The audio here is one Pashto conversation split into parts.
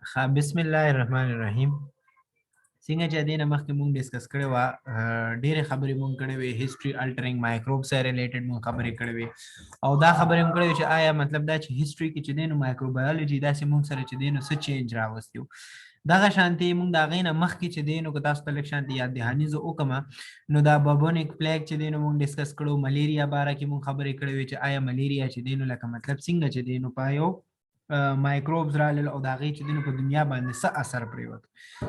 بسم الله الرحمن الرحیم. څنګه چې دینه مخکې مونږ ډیسکس کړی و، ډېرې خبرې مونږ کړې وې هیستوري الټرینګ مایکروب سره ریلیټډ مونږ خبرې کړې وې، او دا خبرې هم کړې چې آیا مطلب دا چې هیستوري کې چې دینو مایکروبیولوژي داسې مونږ سره چې دینو څه چینج راوستي و. دغه شانتي مونږ د هغې نه مخکې چې دینو که تاسو ته لږ شانتي یاد دهاني زه وکړم، نو دا ببونیک پلیګ چې دینو مونږ ډیسکس کړو، ملیریا باره کې مونږ خبرې کړې وې چې آیا ملیریا چې دینو لکه مطلب څنګه چې دینو پایو مایکروبز رالل او د هغې چې دینو په دنیا باندې څه اثر پرېوت.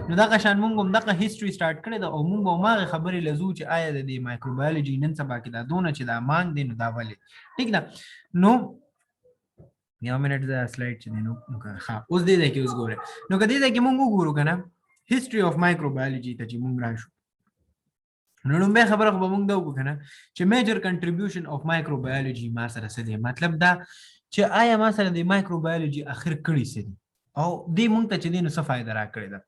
نو دغه شان مونږ هم دغه هیستوري سټارټ کړې ده او مونږ به هماغې خبرې لزو چې آیا د دې مایکروبیولوژي نن سبا کې دا دونه چې دا مانګ دی نو دا ولې ټیک ده. نو یو منټ دا سلایډ چې دی نو ښه اوس دې ځای کې اوس ګورئ. نو که دې ځای کې مونږ وګورو که نه هیستوري آف مایکروبیولوژي ته چې مونږ راشو، نو لومبۍ خبره خو به مونږ دا وکړو که نه چې میجر کنټریبیوشن آف مایکروبیولوژي ما سره څه دی، مطلب دا چې آیا ما سره د مایکروبیولوژي اخر کړي څه دي او دې مونږ ته چې دی نو څه فایده راکړې ده.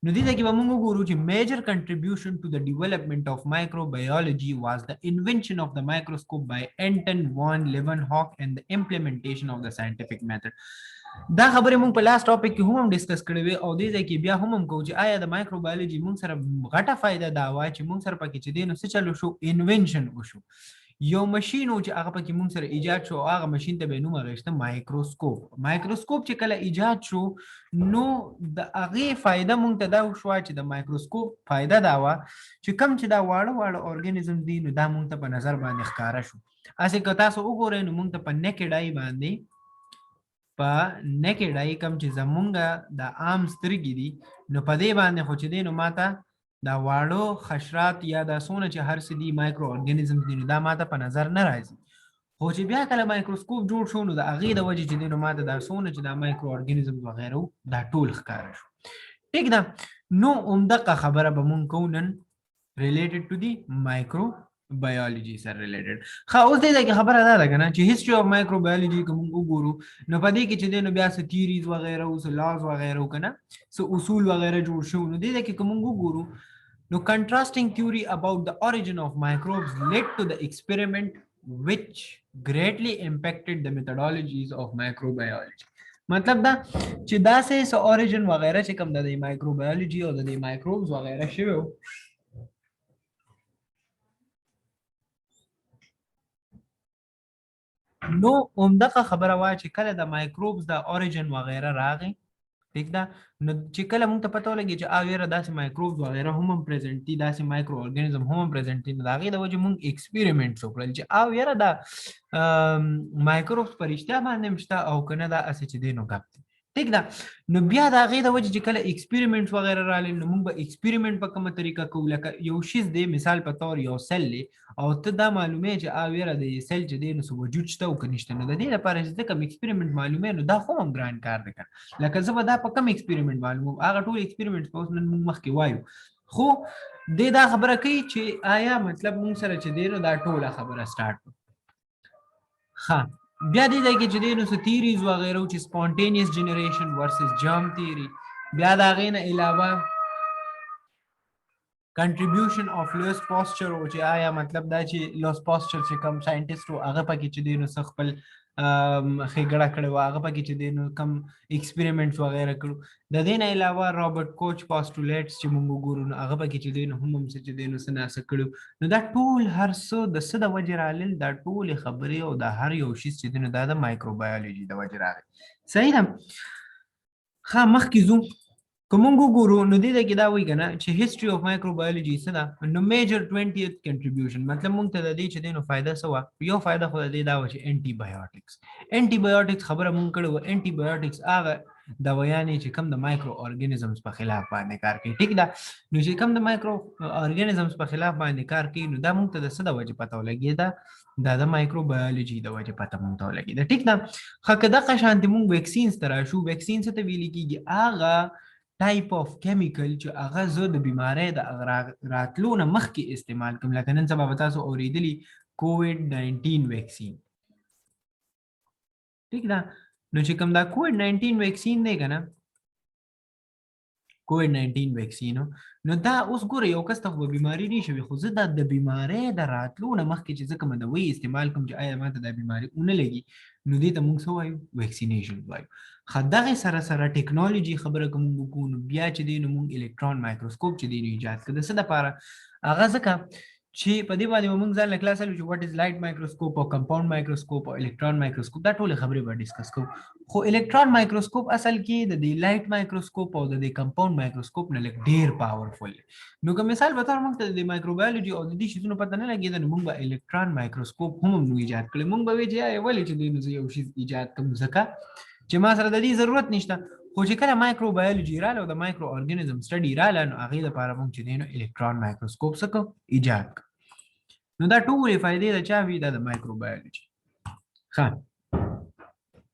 نو دې ځای کې به مونږ وګورو چې میجر کنټریبیوشن ټو د ډیولپمنټ آف مایکروبیولوژي واز د انوینشن آف د مایکروسکوپ بای انټن وان لیونهوک اینڈ د امپلیمنټیشن آف د ساینټیفیک میتھډ. دا خبرې مونږ په لاست ټاپک کې هم ډیسکس کړې وې او دې ځای کې بیا هم کوو چې آیا د مایکروبیولوژي مونږ سره غټه فایده دا وه چې مونږ سره پکې چې دی نو څه چلو شو، انوینشن وشو، یو ماشین و چې هغه پکې مونږ سره ایجاد شو او هغه ماشین ته به نوم اخیسته مایکروسکوپ. مایکروسکوپ چې کله ایجاد شو نو د هغې فایده مونږ ته دا وشوه چې د مایکروسکوپ فایده دا وه چې کم چې دا واړه واړه ارګانیزم دي نو دا مونږ ته په نظر باندې ښکاره شو. هسې که تاسو وګورئ نو مونږ ته په نیکډ آی باندې په نیکډ آی کم چې زمونږ د عام سترګې دي نو په دې باندې خو چې دی نو ماته دا واړو خشرات یا دا څونه چې هر څه دي مایکرو ارګانیزم دي نو دا ماته په نظر نه راځي، خو چې بیا کله مایکروسکوپ جوړ شو نو د هغې د وجې چې دی نو ماته دا څونه چې دا مایکرو ارګانیزم وغیره دا ټول ښکاره شو. ټیک ده. نو همدغه خبره به مونږ کوو نن ریلیټډ ټو دی مایکروبیولوژي سره ریلیټډ. ښه اوس دې ځای کې خبره دا ده که نه چې هسټري آف مایکروبیولوژي که مونږ وګورو نو په دې کې چې دی نو بیا څه تیریز وغیره او څه لاز وغیره که نه څه اصول وغیره جوړ شو. نو دې ځای کې که مونږ وګورو نو contrasting theory about the origin of microbes led to the experiment which greatly impacted the methodologies of microbiology. مطلب دا چې داسې څه origin وغیره چې کوم د مایکروبیولوژي او د مایکروبز وغیره شوی و نو همدغه خبره وایي چې کله د مایکروبز د origin وغیره راغی ٹھیک ده نو چې کله مونږ ته پته ولګي چې یاره داسې مایکروبز وغیره هم پریزنټ دي، داسې مایکرو ارګانیزم هم پریزنټ دي، نو د هغې د وجې مونږ ایکسپیریمنټس وکړل چې یاره دا مایکروبز په رښتیا باندې هم شته او که نه دا هسې چې دی نو ګپ دی. ٹھیک ده. نو بیا د هغې د وجې چې کله ایکسپیریمنټس وغیره راغلل نو مونږ به ایکسپیریمنټ په کومه طریقه کوو، لکه یو شیز دی مثال په طور یو سل دی او ته دا معلومې چې یاره د سل چې دی نو څه وجود شته او که نشته، نو د دې لپاره چې ته کوم ایکسپیریمنټ معلومې نو دا خو هم ګران کار دی. لکه زه به دا په کوم ایکسپیریمنټ معلوموم، هغه ټول ایکسپیریمنټس په اوس نن مونږ مخکې وایو، خو دې دا خبره کوي چې آیا مطلب مونږ سره چې دی نو دا ټوله خبره سټارټ کړو. ښه بیا دې ځای کې چې دی نو څه تیریز وغیره چې سپونټینیس جنریشن ورسز جرم تیوري، بیا د هغې نه علاوه کنټریبیوشن آف لوس پاسچر و چې آیا مطلب دا چې لوس پاسچر چې کوم ساینټسټ و هغه پکې چې دی نو څه خپل ښېګړه کړې وه، هغه پکې چې دی نو کم ایکسپیریمنټس وغیره کړو. د دې نه علاوه رابرټ کوچ پاسټولیټس چې مونږ وګورو نو هغه پکې چې دی نو هم څه چې دی نو څه ناسه کړو. نو دا ټول هر څه د څه د وجې رالل، دا ټولې خبرې او دا هر یو شیز چې دی نو دا د مایکروبیولوژي د وجې راغی. صحیح ده. ښه مخکې ځو که مونږ وګورو نو دې ځای کې دا وایي که نه چې هسټري آف مایکروبیولوژي څه ده نو میجر 20th کنټریبیوشن، مطلب مونږ ته د دې چې دی نو فایده څه وه، یو فایده خو د دې دا وه چې انټي بایوټکس. انټي بایوټکس خبره مونږ کړې وه، انټي بایوټکس هغه دوايانې چې کوم د مایکرو ارګانیزمز په خلاف باندې کار کوي. ټیک ده. نو چې کوم د مایکرو ارګانیزمز په خلاف باندې کار کوي نو دا مونږ ته د څه د وجې پته ولګېده، دا د مایکروبیولوژي د وجې پته مونږ ته ولګېده. ټیک ده. ښه که دغه شانتې مونږ ویکسینز ته راشو، ویکسین څه ته ویلې کېږي، هغه ټایپ آف کیمیکل چې هغه زه د بیمارۍ د راتلو نه مخکې استعمال کوم، لکه نن سبا به تاسو اورېدلي کووډ-19 ویکسین. ٹھیک ده. نو چې کوم دا کووډ-19 ویکسین دی که نه کووډ 19 ویکسین نو دا اوس ګوره یو کس ته خو بیماری نشي خو زه د بیماری د راتلو نه مخکې چې ځکه مدوي استعمال کوم چې آیا ماته د بیماری اون لګي نو دې ته موږ څه وایو ویکسینیشن وایو خدغه سره ټیکنالوژي خبره کوم وکونو بیا چې دین موږ الکترون مایکروسکوپ چې دین ایجاد کړ د څه لپاره هغه ځکه چې په دې باندې موږ ځان له کلاس لرو چې واټ از لایټ مایکروسکوپ او کمپاوند مایکروسکوپ او الکترون مایکروسکوپ دا ټول خبرې به ډیسکس کوو خو الکترون مایکروسکوپ اصل کې د دې لایټ مایکروسکوپ او د کمپاوند مایکروسکوپ نه لږ ډیر پاورفل نو که مثال به تور موږ ته د مایکروبیولوژي او د دې شیزونو پته نه لګیږي نو موږ به الکترون مایکروسکوپ هم ایجاد کړل موږ به وی چې ولې چې دې یو شی ایجاد کوم ځکه چې ما سره د دې ضرورت نشته خو چې کله مایکروبیولوژي رااله او د مایکرو ارګانیزم سټډي رااله نو هغه لپاره موږ چې دینو الکترون مایکروسکوپ څخه ایجاد نو دا ټولې فائدې د چا وی د مایکروبیولوژي ښه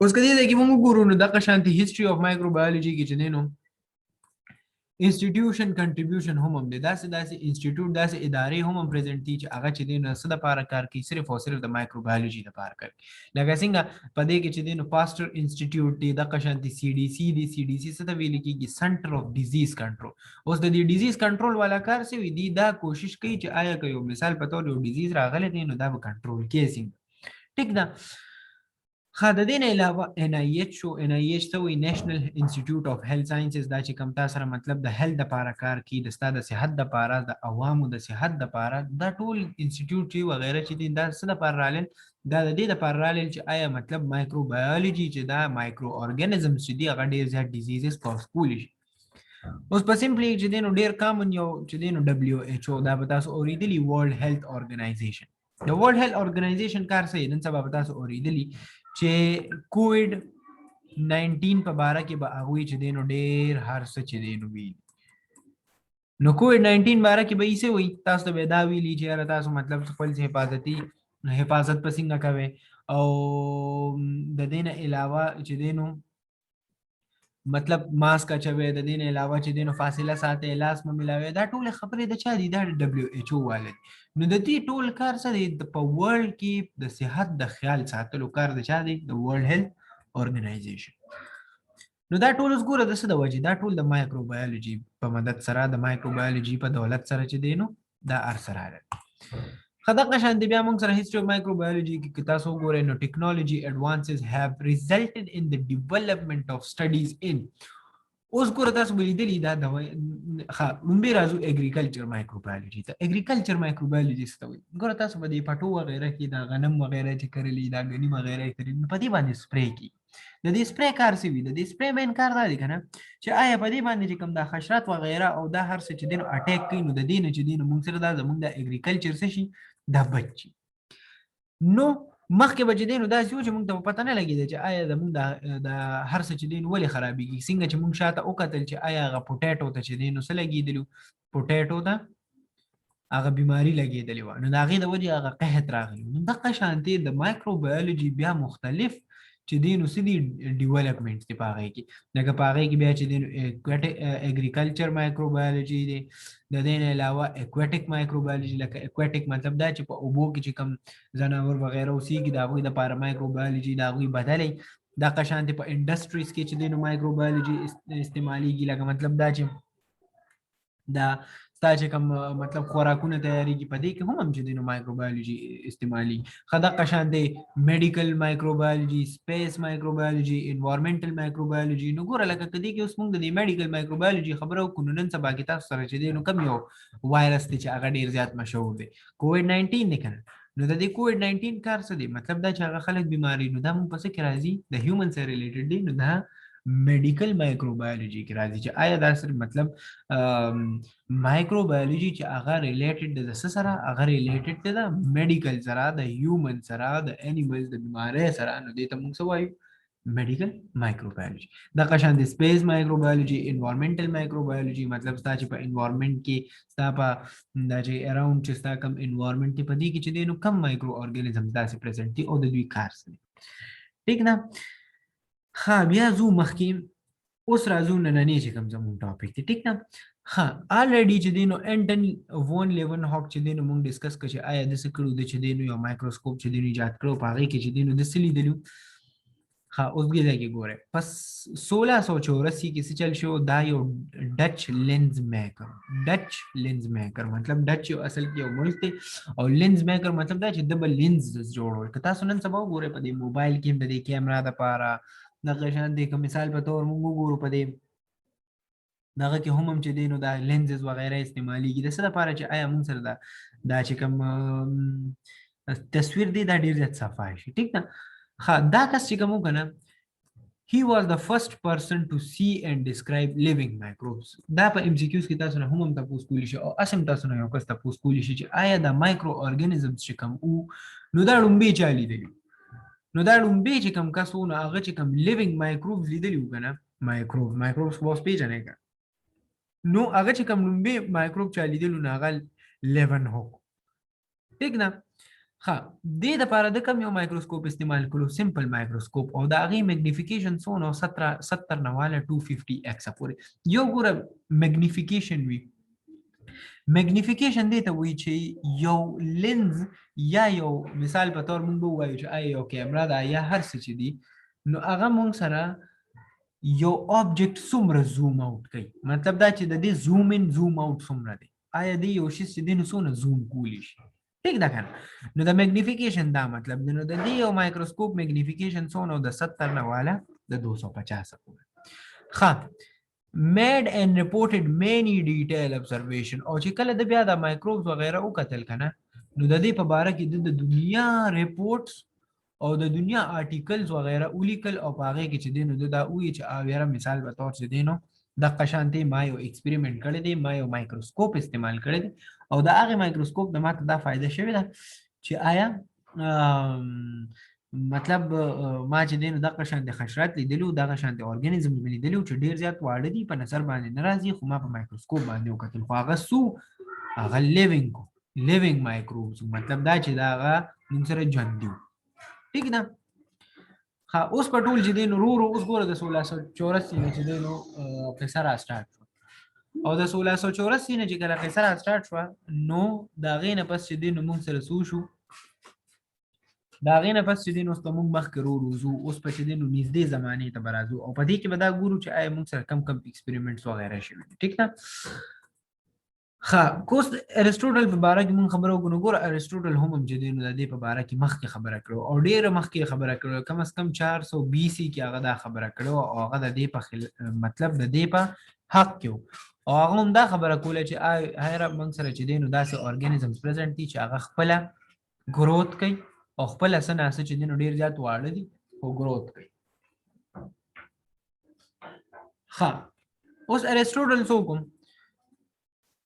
اوس کله چې موږ ګورو نو د قشانتي هیستوري اف مایکروبیولوژي کې چې دینو انسټیټیوشن کنټریبیوشن هم دی داسې انسټیټیوټ داسې ادارې هم پریزنټ دي چې هغه چې دینو څه د لپاره کار کوي صرف او صرف د مایکروبیولوژي لپاره کوي لکه څنګه په دې کې چې دینو پاسټر انسټیټیوټ دی د قشانتي سی ډي سی څه ته ویل کېږي سنټر اف ډیزیز کنټرول اوس د دې ډیزیز کنټرول والا کار څه وي دی دا کوشش کوي چې آیا که یو مثال په تور یو ډیزیز راغلی دی نو دا به کنټرول کیږي ټیک ده خا د دې نه علاوه NIH شو NIH ته وی نېشنل انسټیټیوټ اف هیلث ساينسز دا چې کوم تاسو سره مطلب د هیلث لپاره کار کوي د ستاسو د صحت لپاره د عوامو د صحت لپاره دا ټول انسټیټیوټ چې وغیرہ چې دي دا څه لپاره رالل دا د دې لپاره رالل چې آیا مطلب مایکروبیولوژي چې دا مایکرو ارګانیزمز چې دي هغه ډیر زیات ډیزیزز کاز کولی شي اوس په سمپلی چې دینو ډیر کامن یو چې دینو WHO دا به تاسو اوریدلی ورلد هیلث ارګنایزیشن د ورلد هیلث ارګنایزیشن کار څه نن سبا به تاسو اوریدلی چې کووډ 19 په باره کې به هغه چې دینو ډیر هر څه چې دینو وی نو کووډ 19 باره کې به یې څه وي تاسو ته دا ویلی چې تاسو مطلب خپل حفاظت پسنګ کوي او د دین علاوه چې دینو مطلب ماسک اچوي د دین علاوه چې دینو فاصله ساتي لاس ملاوي دا ټول خبرې د چا دي دا WHO والے نو د دې ټول کار څه دی په ورلد کې د صحت د خیال ساتلو کار د چا دی د ورلد هیلث ارګنایزیشن نو دا ټول وګوره د څه د وجې دا ټول د مایکروبیولوژي په مدد سره د مایکروبیولوژي په دولت سره چې دینو دا ارسره راغلی خدغه شان دی بیا موږ سره هیستوري اف مایکروبیولوژي کې تاسو وګورئ نو ټیکنالوژي ایڈوانسز هاف ریزلټډ ان د ډیولپمنٹ اف سټډیز ان اوس ګوره تاسو ولیدلی دا د لومبي راځو اګریکلچر مایکروبیولوژي ته اګریکلچر مایکروبیولوژي څه وایي ګوره تاسو په دې پټو وغیرہ کې دا غنم وغیرہ چې کړلې دا غنی وغیرہ کړلې په دې باندې سپری کی د دې سپری کار څه وي د دې سپری مین کار دا دی کنه چې آیا په دې باندې چې کوم د حشرات وغیرہ او دا هر څه چې دین اٹیک کوي نو د دین چې دین موږ سره دا زموږ د اګریکلچر څه شي دا بچي نو مخکې به چې دینو داسې و چې موږ ته پته نه لګېده چې آیا زموږ د هر څه چې دین ولې خرابېږي څنګه چې موږ شاته وکتل چې آیا هغه پوټیټو ته چې دینو څه لګېدلي پوټیټو ته هغه بیماری لګېدلې وه نو د هغې د وجې هغه قحط راغلی نو دغه شانتې د مایکروبیولوژي بیا مختلف چې دینو څه دي ډیولپمنټ دي په هغې کې لکه په هغې کې بیا چې دینو اګریکلچر مایکروبیولوژي دی د دې نه علاوه اکویټک مایکروبیولوژي لکه اکویټک مطلب دا چې په اوبو کې چې کوم ځناور وغیره اوسېږي د هغوی دپاره مایکروبیولوژي د هغوی بدلی دغه شانتې په انډسټریز کې چې دینو مایکروبیولوژي استعمالیږي لکه مطلب دا چې دا ستا چې کوم مطلب خوراکونه تیاریږي په دې کې هم چې دینو مایکروبیولوژي استعمالي دغه شانتې میډیکل مایکروبیولوژي سپیس مایکروبیولوژي انوایرمنټل مایکروبیولوژي نو ګوره لکه که دې کې اوس موږ د دې میډیکل مایکروبیولوژي خبره وکړو نن سبا کې تاسو سره چې دینو کم یو وایرس دی چې هغه ډېر زیات مشهور دی کووډ 19 دی که نه نو د دې کووډ 19 کار څه دی مطلب دا چې هغه خلک بیماري نو دا موږ په څه کې راځي د هیومن سره ریلیټډ دی نو دا میډیکل مایکروبیولوژي کې راځي چې آیا دا سره مطلب مایکروبیولوژي چې هغه ریلیټډ د څه سره هغه ریلیټډ دی د میډیکل سره د هیومن سره د انیملز د بیمارۍ سره نو دې ته موږ څه وایو میډیکل مایکروبیولوژي دغه شان د سپیس مایکروبیولوژي انوایرمنټل مایکروبیولوژي مطلب ستا چې په انوایرمنټ کې ستا په دا چې اراوند چې ستا کم انوایرمنټ دی په دې کې چې دی نو کم مایکرو ارګانیزم داسې پریزنټ دي او د دوی کار څه دی ټیک نه ها بیا زو مخکې اوس راځو نننی چې کوم زموږ ټاپک دی ټیک نه ها الریډي چې دینو انټن وون لیون هاک چې دینو موږ ډسکس کړو چې آیا د څه کړو د چې دینو یو مایکروسکوپ چې دینو ایجاد کړو په هغې کې چې دینو د څه لیدلو ها اوس دې ځای کې ګوره پس 1684 کې څه چل شو دا یو ډچ لینز میکر مطلب ډچ یو اصل کې یو ملک دی او لینز میکر مطلب دا چې ډبل لینز جوړول که تاسو نن سبا وګورئ په دې موبایل کې د دې کیمرا د پاره دغه شان دی که مثال په تور موږ وګورو په دې دغه کې هم چې دی نو دا لینزز وغیرہ استعمالیږي د څه لپاره چې آیا موږ سره دا چې کوم تصویر دی دا ډیر زیات صفای شي ټیک ده ها دا کس چې کوم کنه he was the first person to see and describe living microbes دا په ام سی کیوز کې تاسو نه هم تاسو کولی شئ او اسم تاسو نه یو کس تاسو کولی شئ چې آیا د مایکرو ارګانیزمز چې کوم او نو دا لومبي چالي دی نو دا لومبي چې کوم کس نو هغه چې کوم living microbes لیدلی وکنه microbes واس پیژنې کا نو هغه چې کوم لومبي مایکروب چالي دی نو هغه لیونهوک ٹھیک نه ها د لپاره د کوم یو مایکروسکوپ استعمال کړو سمپل مایکروسکوپ او دا غي میګنیفیکیشن سونو 70 نواله 250 ایکس پورې یو ګوره میګنیفیکیشن وی میګنیفیکیشن دی ته وی چې یو لینز یا یو مثال په تور مونږ وایو چې آی یو کیمرا دا یا هر څه چې دی نو هغه مونږ سره یو آبجیکټ څومره زوم اوټ کوي مطلب دا چې د دې زوم ان زوم اوټ څومره دی آیا دی یو شی چې دی نو څونه زوم کولی شي ٹھیک ده کنه نو د میګنیفیکیشن دا مطلب دی نو د دې یو مایکروسکوپ میګنیفیکیشن څونه د 70 نه والا د 250 پورې ها made and reported many detailed observation او چې کله د بیا د مایکروبز وغیرہ او قتل کنه نو د دې په باره کې د دنیا ریپورټس او د دنیا آرټیکلز وغیرہ اولیکل او پاغه کې چې دینو دا وی چې اویرا مثال به تور چې دینو د قشانتي ما یو ایکسپریمنت کړی دی ما یو مایکروسکوپ استعمال کړی دی او دا هغه مایکروسکوپ د ماته دا فائدہ شوی ده چې آیا مطلب ما چې دینو د قشانتي حشرات لیدلو د قشانتي ارګانیزم لیدلو چې ډیر زیات واړه دي په نظر باندې ناراضي خو ما په مایکروسکوپ باندې وکتل خو هغه هغه لیوینګ مایکروبز مطلب دا چې دا هغه موږ سره ژوند دي ٹھیک ده ها اوس په ټول چې دین ورو اوس ګوره د 1684 نه چې دینو قصه را سٹارټ او د 1684 نه چې کله قصه را سٹارټ شو نو دا غینه پس چې دینو موږ سره سو شو دا غینه پس چې دینو موږ مخ کې روزو اوس په چې دینو نږدې زمانه ته برازو او په دې کې به دا ګورو چې آی موږ سره کم ایکسپریمنټس وغیرہ شوي ٹھیک ده ها کوس اریسټوټل په باره کې مون خبرو غو ګور اریسټوټل هم چې دینو د دې په باره کې مخکې خبره کړو او ډیره مخکې خبره کړو کم از کم 400 BC کې هغه دا خبره کړو او هغه د دې په مطلب د دې په حق کې او هغه هم دا خبره کوله چې هر موږ سره چې دینو داسې ارګانیزمز پریزنټ دي چې هغه خپل گروث کوي او خپل اساس چې دینو ډیر زیات واړه دي او گروث کوي ها اوس اریسټوټل څوک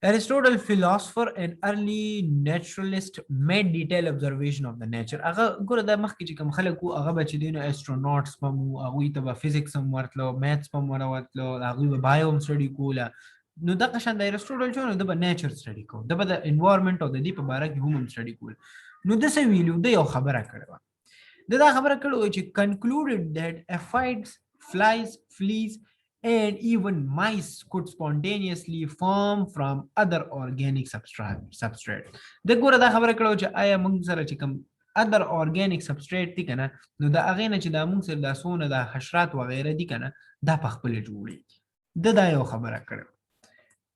Aristotle, philosopher and early naturalist, made detailed observation of the nature. هغه ګوره د مخکې چې کوم خلک وو هغه به چې دینو اسټروناټس په مو هغوی ته به فزیکس هم ورتلو میتھس په مو ورتلو هغوی به بایوم سټډي کوله نو دغه شان د اریسټوټل چې نو د به نیچر سټډي کو د به د انوایرنمنت او د دې په باره کې هم سټډي کول نو د څه ویلو د یو خبره کړو دا خبره کړو چې concluded that aphids, flies, fleas and even mice could spontaneously form from other organic substrate د ګوره دا خبره کړو چې آیا موږ سره چې کوم other organic substrate دي کنه نو دا هغه نه چې دا موږ سره د سونه د حشرات وغیرہ دي کنه دا په خپل جوړي دا یو خبره کړو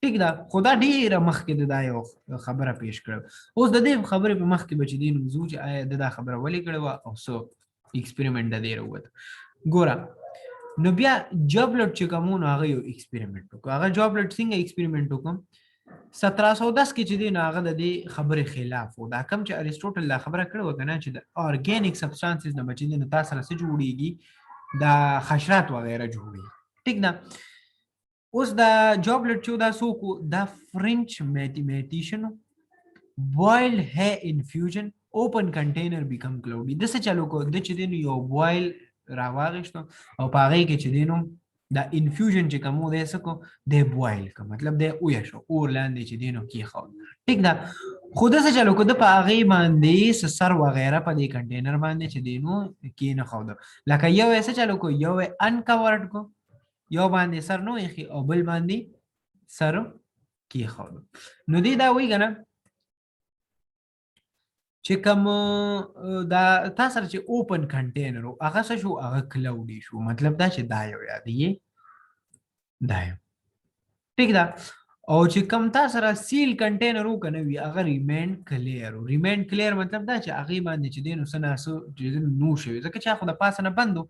ټیک دا خدا ډیره مخکې دا یو خبره پیش کړو اوس د دې خبرې په مخکې بچ دي نو چې آیا دا خبره ولې کړو او سو ایکسپریمنت د دې وروته ګوره نو بیا جابلټ چې کومو هغه یو ایکسپریمنت وکړ هغه جابلټ څنګه ایکسپریمنت وکړ 1710 کې چې دی هغه د دې خبرې خلاف و دا کوم چې اریسټوټل لا خبره کړو کنه چې د ارګانیک سبستانسز نه بچی دي نو تاسو سره څه جوړیږي دا حشرات وغیرہ جوړي ټیک ده اوس دا جابلټ چې دا سوکو دا فرنچ میتھمیټیشن boiled hair infusion open container become cloudy د څه چالو کو د چې دی یو boil راواغشتو او پاغې کې چې دینو دا انفیوژن چې کومو ده سکو د بوایل کا مطلب د اویا شو اور لاندې چې دینو کې خو ټیک ده خود څه چلو کو د پاغې باندې سر وغیرہ په دې کنټینر باندې چې دینو کې نه خو لکه یو څه چلو کو یو انکورډ کو یو باندې سر نو یې او بل باندې سر کې خو نو دی دا وی کنه چې کوم دا تاسو سره چې اوپن کنټینر هغه څه شو هغه کلاودي شو مطلب دا چې دا یو یادې دا یو ٹھیک ده او چې کوم تاسو سره سیل کنټینر وکنه وي هغه ریمین کلیر مطلب دا چې هغه باندې چې دینو سناسو چې نو شوی ځکه چې خو د پاسه نه بندو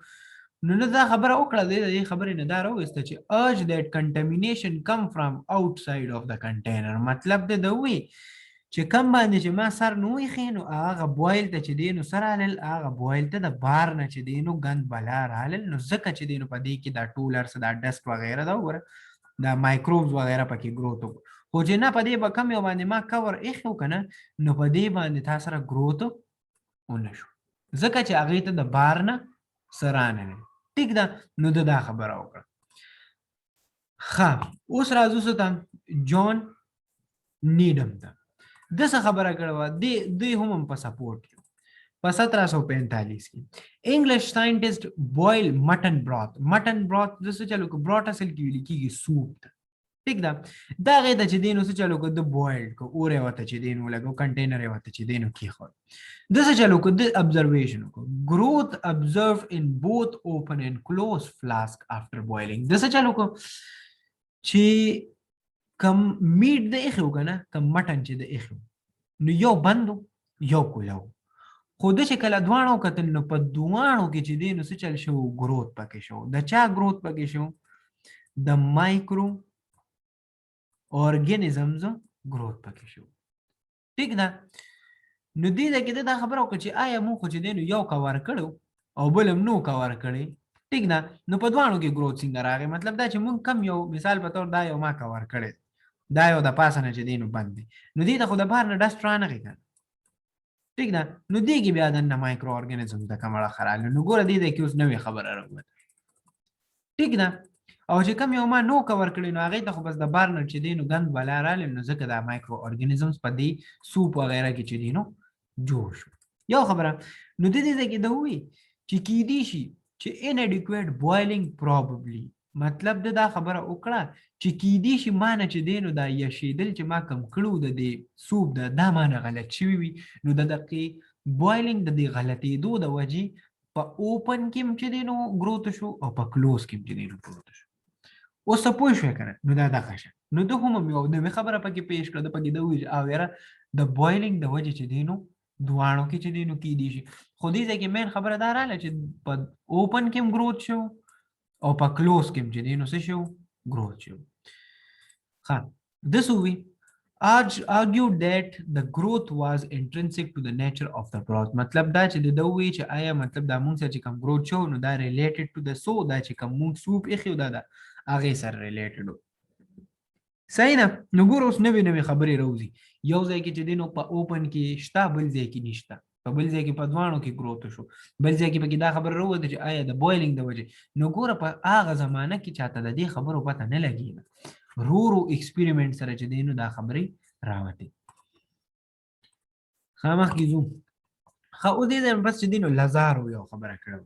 نو دا خبره وکړه دې خبرې نه دا راوسته چې urge that contamination come from outside of the container مطلب دا وی چې کم باندې چې ما سر نو خینو هغه بویل ته چې دینو سره حلل هغه بویل ته د بار نه چې دینو غند بلا حلل نو ځکه چې دینو په دې کې دا ټولرز دا ډست وغیرہ دا وره دا مایکروبز وغیرہ پکې گروث خو چې نه په دې به کم یو باندې ما کور ایخو کنه نو په دې باندې تاسو سره گروث ونشو ځکه چې هغه ته د بار نه سرانه نه ټیک ده نو دا خبره وکړه ها اوس راځو ته جون نیډم ته دغه خبره کړو د هم په سپورټ په 1745 کې انګلیش ساينټیسټ بویل مټن براث د څه چلو کو براث اصل کې لیکيږي سوپ ٹھیک ده دا غي د چې دینو څه چلو کو د بویل کو اوره وته چې دینو لګو کنټینر وته چې دینو کې خو د څه چلو کو د ابزرویشن کو growth observed in both open and closed flask after boiling د څه چلو کو چې کم میټ د اخو کنه کم مټن چې د اخو نو یو بندو یو کولو خو د چې کله دوانو کتل نو په دوانو کې چې دینو څه چل شو گروث پکې شو د چا گروث پکې شو د مایکرو اورګانیزمز گروث پکې شو ٹھیک ده نو دې دا کې دا خبره وکړه چې آیا مو خو چې دینو یو کور کړو او بلم نو کور کړي ٹھیک ده نو په دوانو کې گروث څنګه راغی مطلب دا چې مونږ کم یو مثال په تور دا یو ما کور کړي دا یو د پاسه نه چې دینو باندې نو دې ته خو د بهر نه ډست رانه کړي ٹھیک ده نو دې کې بیا د مایکرو اورګانیزم د کمړه خرال نو ګوره دې کې اوس نوې خبره راغله ٹھیک ده او چې کم یو ما نو کور کړي نو هغه ته خو بس د بهر نه چې دینو غند ولا رال نو ځکه د مایکرو اورګانیزمز په دې سوپ وغیرہ کې چې دینو جوړ شو یو خبره نو دې کې دا وی چې کې دي شي چې inadequate boiling probably مطلب دا خبره وکړه چې کې دي شي معنی چې دینو دا یشیدل چې ما کم کړو د دې سوپ دا معنی غلط شوی وي نو د دقیق بویلینګ د دې غلطي دوه د وجې په اوپن کې چې دینو گروث شو او په کلوز کې چې دینو گروث شو او سپوږ شو کنه نو دا ښه نو د هم یو د خبره پکې پیښ کړه د پکې د وی او یاره د بویلینګ د وجې چې دینو دوانو کې چې دینو کې دي شي خو دې ځکه مین خبره دار اله چې په اوپن کې گروث شو او په کلوز کې چې دینو څه شو گروث شو ها this we argued that the growth was intrinsic to the nature of the broth مطلب دا چې د دوی چې آیا مطلب دا مونږ چې کوم growth شو نو دا related to the so دا چې کوم مونږ سوپ اخیو دا هغه سره related صحیح نه نو ګورو اوس نوې خبرې راوځي یو ځای کې چې دینو په اوپن کې شته بل ځای کې نشته په بل ځای کې په دوانو کې گروث شو بل ځای کې پکې دا خبر راوځي چې آیا د بویلینګ د وجه نو ګوره په هغه زمانہ کې چاته د دې خبرو پته نه لګي رو ایکسپریمنٹ سره چې دینو دا خبرې راوته خامخ کیزو خو دې بس چې دینو لازارو یو خبره کړو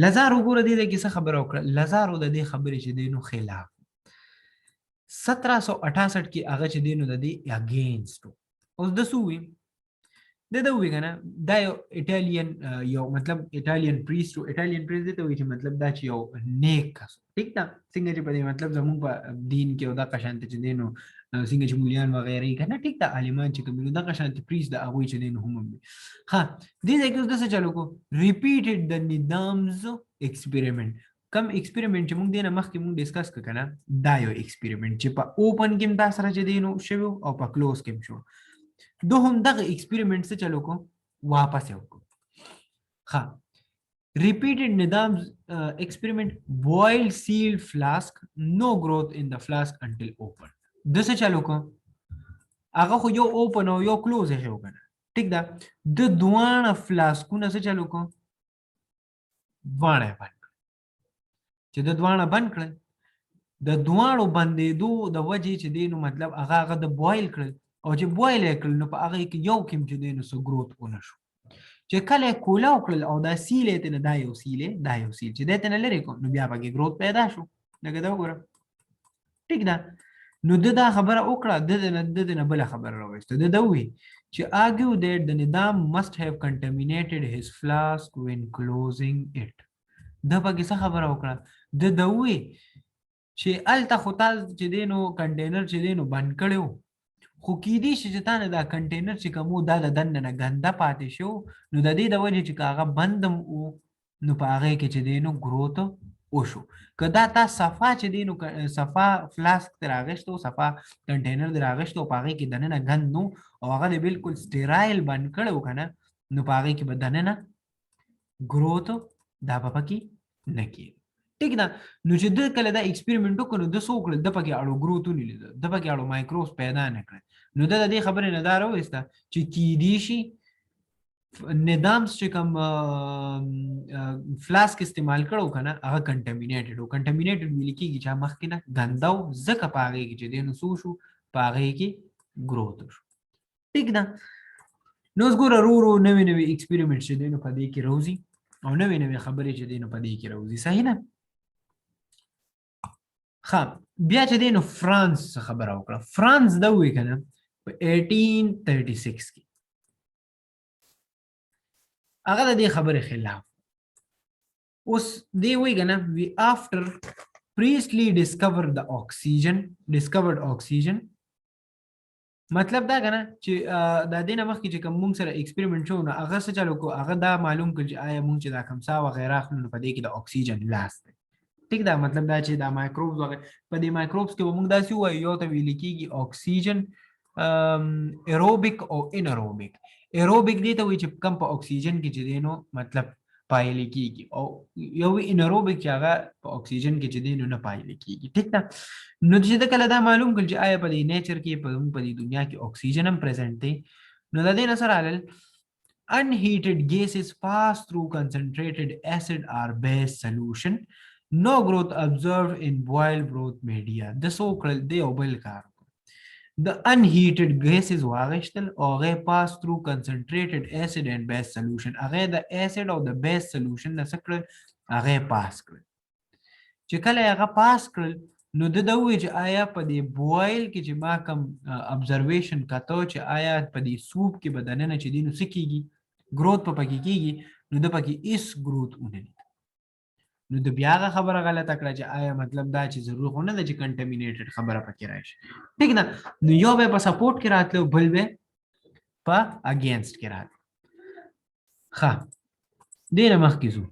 لازارو ګوره دې کې څه خبره وکړه لازارو د دې خبرې چې دینو خلاف 1768 کې هغه چې دینو د دې اگینست اوس د سووي د وی کنه دا یو ایتالین یو مطلب ایتالین پریست دې ته وی چې مطلب دا چې یو نیک ٹھیک ده څنګه چې په دې مطلب زموږ په دین کې دا قشانت چې دینو څنګه چې مولیان وغیرہ کنه ټیک ده عالمان چې کوم دا قشانت پریست دا هغه چې دینو هم ها دې ځکه د څه چلو کو ریپیټډ د نیدامز ایکسپریمنٹ کم ایکسپریمنٹ چې موږ دینه مخکې موږ ډیسکس کړه دا یو ایکسپریمنٹ چې په اوپن کې دا سره چې دینو شوی او په کلوز کې شو دوهم دغه ایکسپریمنٹ څه چلو کو واپس یو کو ها repeated Needham's experiment boiled sealed flask no growth in the flask until open دسه چلو کو هغه خو یو اوپن او یو کلوز یې یو کنه ٹھیک ده د دوانه فلاسکونه څه چلو کو وانه باندې چې د دوانه بند کړل د دوانو بندېدو د وجې چې دینو مطلب هغه د بویل کړل او چې بویل کړل نو په هغه کې یو کم چې دینو سو گروث ونه شو چې کله کولا وکړل او دا سیلې ته نه دا یو سیل چې دته نه لري کوم نو بیا به گروث پیدا شو لکه دا وګوره ټیک ده نو دا خبره وکړه د نه بل خبره راوېسته د دوی چې argue that the Needham must have contaminated his flask when closing it. د پکې څه خبره وکړه د دوی چې الته خو تاسو چې دینو کنټینر چې دینو بند کړو خو کې دي چې تاسو دا کنټینر چې کومو دا د دننه ګنده پاتې شو نو د دې د وجه چې کاغه بندم نو په هغه کې چې دینو گروث وشو کدا تا صفا چې دینو صفا فلاسک تراغشتو صفا کنټینر دراغشتو په هغه کې دننه ګند نو او هغه بالکل سټیرایل بند کړو کنه نو په هغه کې بدننه گروث دا پکې نه کی ٹھیک ده نو چې د کله دا ایکسپریمنټ وکړو د سو کړل د پکې اړو گروث نه لیدل د پکې اړو مایکروبس پیدا نه کړ نو د دې خبره نه دارو وستا چې کی دی شي نظام چې کوم فلاسک استعمال کړو کنه هغه کنټامینیټډ او کنټامینیټډ ویل کېږي چې مخکې نه ګنداو زکه پاږي چې دینو سو شو پاږي کې گروث شو ٹھیک ده نو زګور ورو نوې نوې ایکسپریمنټ چې دینو په دې کې روزي او نوې نوې خبرې چې دینو په دې کې روزي صحیح نه ښه بیا چې دینو فرانس خبره وکړه فرانس دا وی کنه په 1836 کې هغه د دې خبرې خلاف اوس دی وی کنه we after Priestley discovered oxygen مطلب دا کنه چې دا دینه مخکې چې کوم مونږ سره ایکسپریمنټ شو نو هغه څه چلو کو هغه دا معلوم کړ چې آیا مونږ چې دا کمسا وغیرہ خلنو په دې کې د اکسیجن لاس دی ٹھیک دا مطلب دا چې دا مایکروبز وغیرہ په دې مایکروبز کې مونږ داسې وایو یو ته ویل کېږي اکسیجن ایروبیک او انیروبیک ایروبیک دی ته وایي چې کم په اکسیجن کې چې دینو مطلب پایل کېږي او یو انیروبیک چې هغه په اکسیجن کې چې دینو نه پایل کېږي ټیک ده نو چې دا کله دا معلوم کړ چې آیا په دې نیچر کې په دې دنیا کې اکسیجن هم پریزنٹ دی نو دا دې سره علل unheated gases pass through concentrated acid or base solution no growth observed in boiled broth media the so-called the obel car the unheated gases واغشتل او هغه pass through concentrated acid and base solution هغه د acid او د base solution نه سکړل هغه pass کړل چې کله هغه pass کړل نو د دوی چې آیا په دې بوایل کې چې ما کوم observation کاته چې آیا په دې سوپ کې بدننه چې دینو سکیږي growth په پکې کېږي نو د پکې اس growth ونه نو د بیاغه خبره غلطه کړه چې آیا مطلب دا چې ضرور خو نه ده چې کنټامینیټډ خبره پکې راشي ٹھیک ده نو یو به په سپورټ کې راتلو بل به په اگینست کې راتلو ښه دې نه مخکې ځو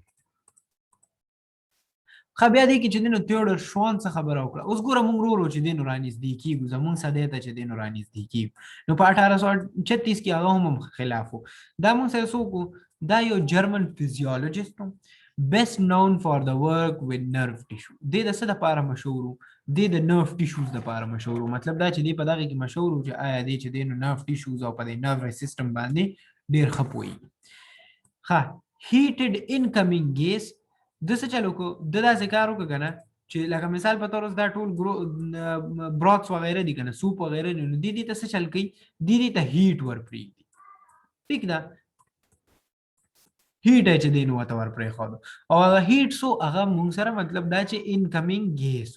ښه بیا دې کې چې دینو تیودور شوان څه خبره وکړه اوس ګوره مونږ ورو چې دینو رانږدې کېږو زمونږ سدی ته چې دینو رانږدې کېږو نو په 1836 کې هغه هم خلاف و دا مونږ سره څوک دا یو جرمن فزیولوجست best known for the work with nerve tissue د څه د لپاره مشهور د nerve tissues د لپاره مشهور مطلب دا چې دی په دغه کې مشهور چې آیا دی چې د nerve tissues او په د nervous system باندې ډیر خپوي ها heated incoming gas د څه چلو کو د دا ذکر وکړه کنه چې لکه مثال په تور دا ټول بروتس وغیرہ دي کنه سوپ وغیرہ نه دي ته څه چل کوي دي ته هیټ ور پری ٹھیک ده هیټ چې دینو وته ور پرې خو او هغه هیټ سو هغه مونږ سره مطلب دا چې انکمینګ ګیس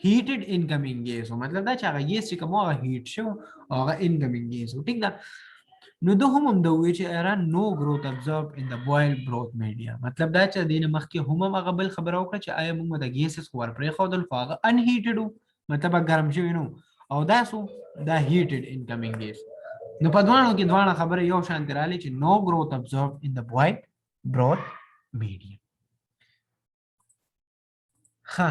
هیټډ انکمینګ ګیس مطلب دا چې هغه ګیس چې کوم هغه هیټ شو هغه انکمینګ ګیس ټیک دا نو د هم د وی چې ارا نو گروث ابزورب ان د بوایل بروث میډیا مطلب دا چې دینه مخکې هم هغه بل خبره وکړه چې آیا موږ د ګیسز ور پرې خو دل هغه ان هیټډ مطلب ګرم شوی نو او دا سو دا هیټډ انکمینګ ګیس نو په دوانو کې دوانه خبره یو شان تراله چې نو growth observed in the boiled broth medium ها